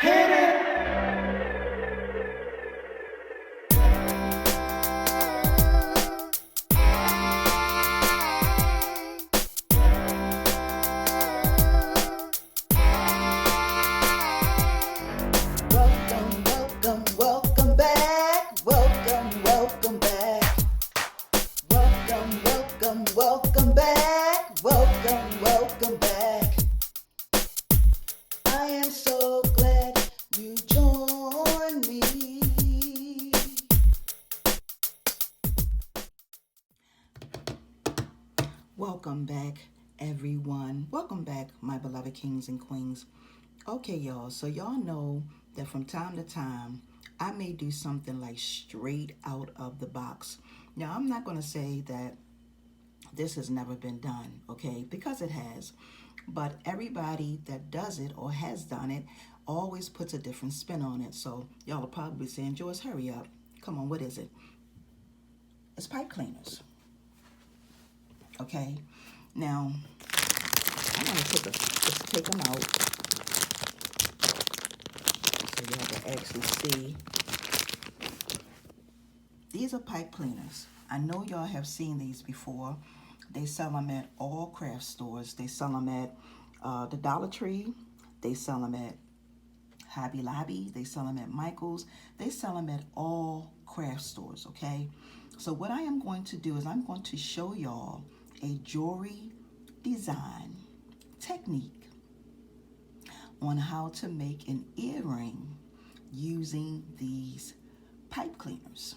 Hit it. Welcome back. Welcome back. Welcome back. Welcome back. I am so glad you joined me. Welcome back, everyone. Welcome back, my beloved kings and queens. Okay, y'all, so y'all know that from time to time, I may do something like straight out of the box. Now, I'm not going to say that this has never been done, okay, because it has. But everybody that does it or has done it always puts a different spin on it. So y'all are probably saying, Joyce, hurry up. Come on, what is it? It's pipe cleaners, okay? Now, I'm going to just take them out so you can actually see. These are pipe cleaners. I know y'all have seen these before. They sell them at all craft stores. They sell them at the Dollar Tree. They sell them at Hobby Lobby. They sell them at Michael's. They sell them at all craft stores, okay? So what I am going to do is I'm going to show y'all a jewelry design technique on how to make an earring using these pipe cleaners.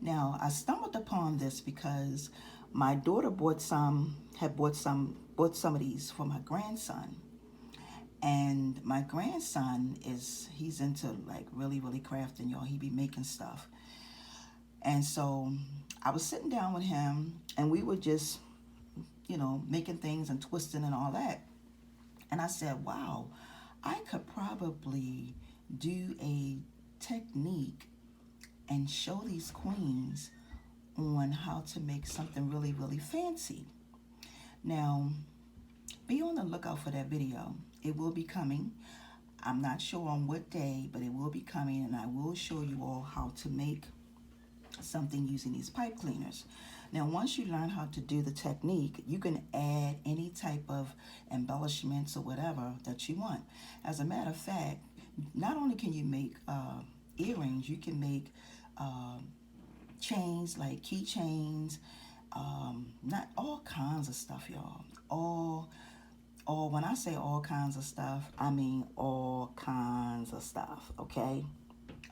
Now, I stumbled upon this because my daughter bought some of these for my grandson. And my grandson he's into like really crafting, y'all. He be making stuff. And so I was sitting down with him and we were just, making things and twisting and all that. And I said, wow, I could probably do a technique and show these queens on how to make something really fancy. Now, be on the lookout for that video. It will be coming. I'm not sure on what day, but it will be coming, and I will show you all how to make something using these pipe cleaners. Now, once you learn how to do the technique, you can add any type of embellishments or whatever that you want. As a matter of fact, not only can you make earrings, you can make chains, like keychains, not all kinds of stuff, y'all. All when I say all kinds of stuff, I mean all kinds of stuff, okay?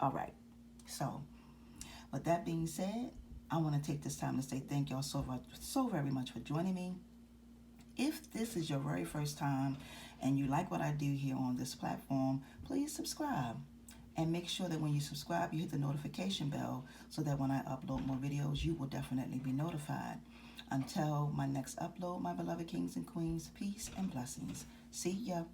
All right. So, with that being said, I want to take this time to say thank y'all so very much for joining me. If this is your very first time and you like what I do here on this platform, please subscribe. And make sure that when you subscribe, you hit the notification bell so that when I upload more videos, you will definitely be notified. Until my next upload, my beloved kings and queens, peace and blessings. See ya.